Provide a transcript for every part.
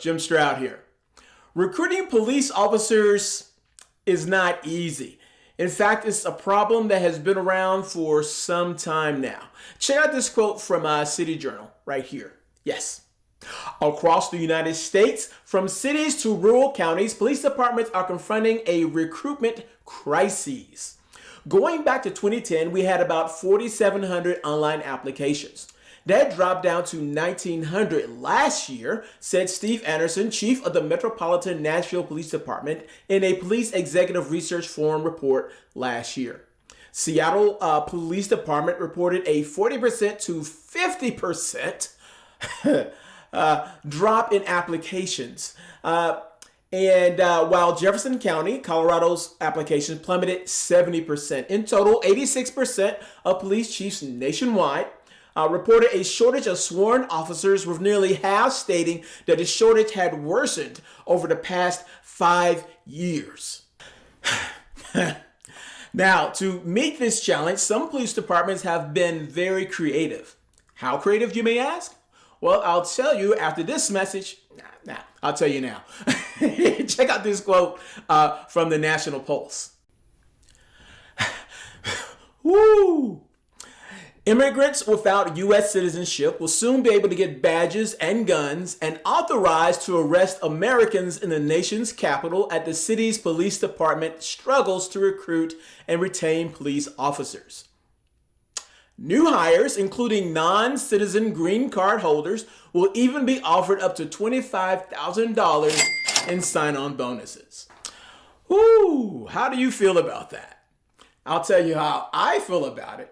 Jim Stroud here. Recruiting police officers is not easy. In fact, it's a problem that has been around for some time now. Check out this quote from City Journal right here. Yes. Across the United States, from cities to rural counties, police departments are confronting a recruitment crisis. Going back to 2010, we had about 4,700 online applications. That dropped down to 1,900 last year, said Steve Anderson, chief of the Metropolitan Nashville Police Department, in a Police Executive Research Forum report last year. Seattle Police Department reported a 40% to 50% drop in applications. And while Jefferson County, Colorado's applications plummeted 70%. In total, 86% of police chiefs nationwide reported a shortage of sworn officers, with nearly half stating that the shortage had worsened over the past 5 years. Now, to meet this challenge, some police departments have been very creative. How creative, you may ask? Well, I'll tell you after this message. I'll tell you now. Check out this quote from the National Pulse. Woo! Immigrants without U.S. citizenship will soon be able to get badges and guns and authorized to arrest Americans in the nation's capital as the city's police department struggles to recruit and retain police officers. New hires, including non-citizen green card holders, will even be offered up to $25,000 in sign-on bonuses. Woo! How do you feel about that? I'll tell you how I feel about it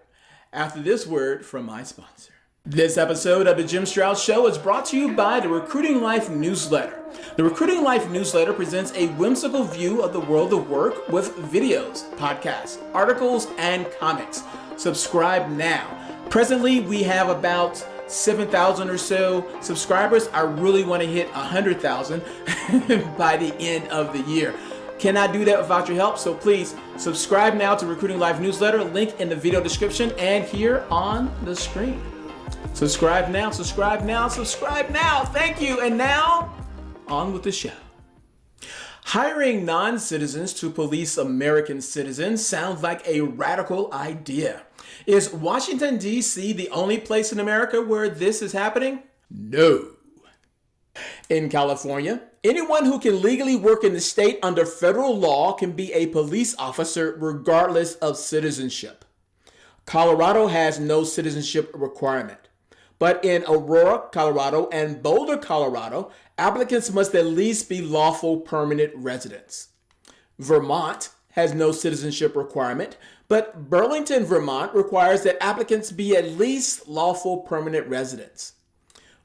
after this word from my sponsor. This episode of the Jim Stroud Show is brought to you by the Recruiting Life newsletter. The Recruiting Life newsletter presents a whimsical view of the world of work with videos, podcasts, articles, and comics. Subscribe now. Presently, we have about 7,000 or so subscribers. I really want to hit 100,000 by the end of the year. Cannot do that without your help, so please subscribe now to Recruiting Life newsletter, link in the video description and here on the screen. Subscribe now, subscribe now, subscribe now. Thank you. And now, on with the show. Hiring non-citizens to police American citizens sounds like a radical idea. Is Washington, D.C. the only place in America where this is happening? No. In California, anyone who can legally work in the state under federal law can be a police officer regardless of citizenship. Colorado has no citizenship requirement. But in Aurora, Colorado and Boulder, Colorado, applicants must at least be lawful permanent residents. Vermont has no citizenship requirement, but Burlington, Vermont requires that applicants be at least lawful permanent residents.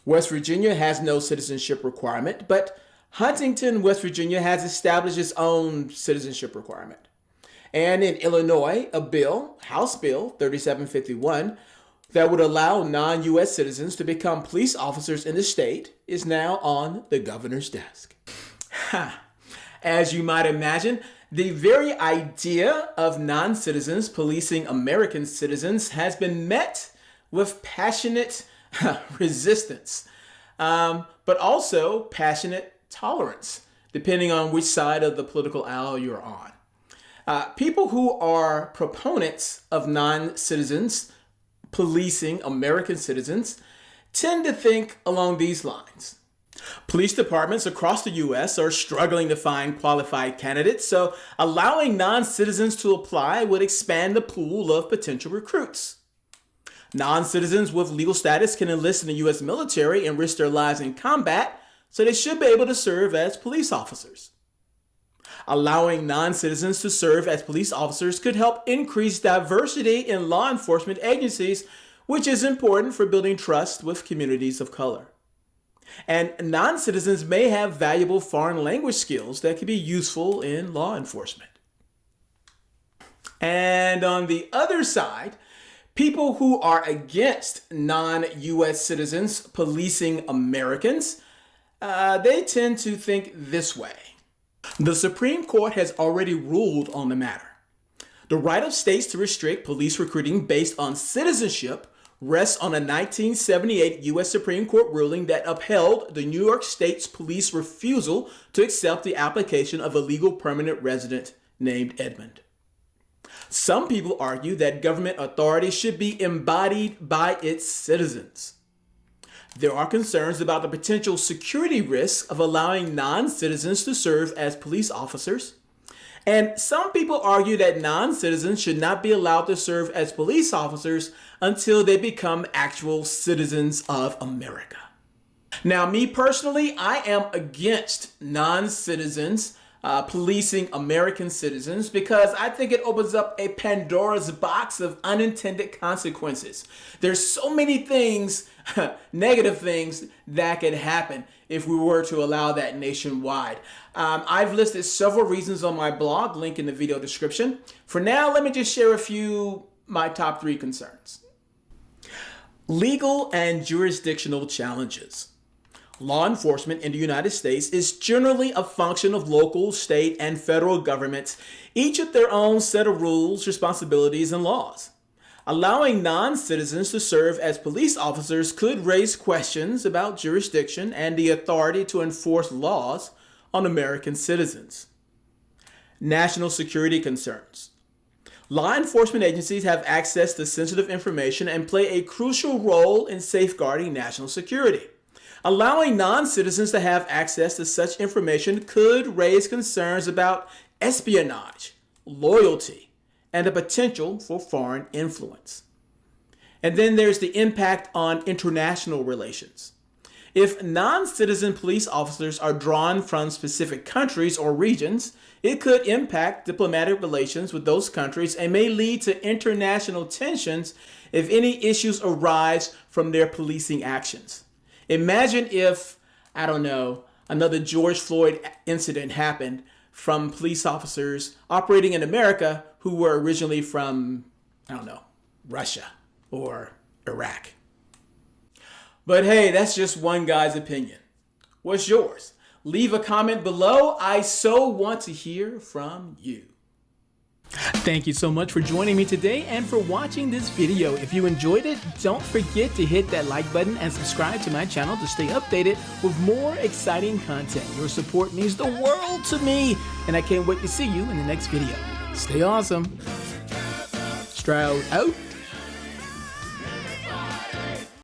West Virginia has no citizenship requirement, but Huntington, West Virginia has established its own citizenship requirement. And in Illinois, a bill, House Bill 3751, that would allow non-U.S. citizens to become police officers in the state is now on the governor's desk. As you might imagine, the very idea of non-citizens policing American citizens has been met with passionate resistance, but also passionate tolerance, depending on which side of the political aisle you're on. People who are proponents of non-citizens policing American citizens tend to think along these lines. Police departments across the U.S. are struggling to find qualified candidates, so allowing non-citizens to apply would expand the pool of potential recruits. Non-citizens with legal status can enlist in the U.S. military and risk their lives in combat, so they should be able to serve as police officers. Allowing non-citizens to serve as police officers could help increase diversity in law enforcement agencies, which is important for building trust with communities of color. And non-citizens may have valuable foreign language skills that could be useful in law enforcement. And on the other side, people who are against non-U.S. citizens policing Americans, they tend to think this way. The Supreme Court has already ruled on the matter. The right of states to restrict police recruiting based on citizenship rests on a 1978 U.S. Supreme Court ruling that upheld the New York State's police refusal to accept the application of a legal permanent resident named Edmund. Some people argue that government authority should be embodied by its citizens. There are concerns about the potential security risk of allowing non-citizens to serve as police officers. And some people argue that non-citizens should not be allowed to serve as police officers until they become actual citizens of America. Now, me personally, I am against non-citizens policing American citizens because I think it opens up a Pandora's box of unintended consequences. There's so many things, negative things that could happen if we were to allow that nationwide. I've listed several reasons on my blog, link in the video description. For now, let me just share a few my top 3 concerns. Legal and jurisdictional challenges. Law enforcement in the United States is generally a function of local, state, and federal governments, each with their own set of rules, responsibilities, and laws. Allowing non-citizens to serve as police officers could raise questions about jurisdiction and the authority to enforce laws on American citizens. National security concerns. Law enforcement agencies have access to sensitive information and play a crucial role in safeguarding national security. Allowing non-citizens to have access to such information could raise concerns about espionage, loyalty, and the potential for foreign influence. And then there's the impact on international relations. If non-citizen police officers are drawn from specific countries or regions, it could impact diplomatic relations with those countries and may lead to international tensions if any issues arise from their policing actions. Imagine if, I don't know, another George Floyd incident happened from police officers operating in America who were originally from, I don't know, Russia or Iraq. But hey, that's just one guy's opinion. What's yours? Leave a comment below. I so want to hear from you. Thank you so much for joining me today and for watching this video. If you enjoyed it, don't forget to hit that like button and subscribe to my channel to stay updated with more exciting content. Your support means the world to me, and I can't wait to see you in the next video. Stay awesome. Stroud out.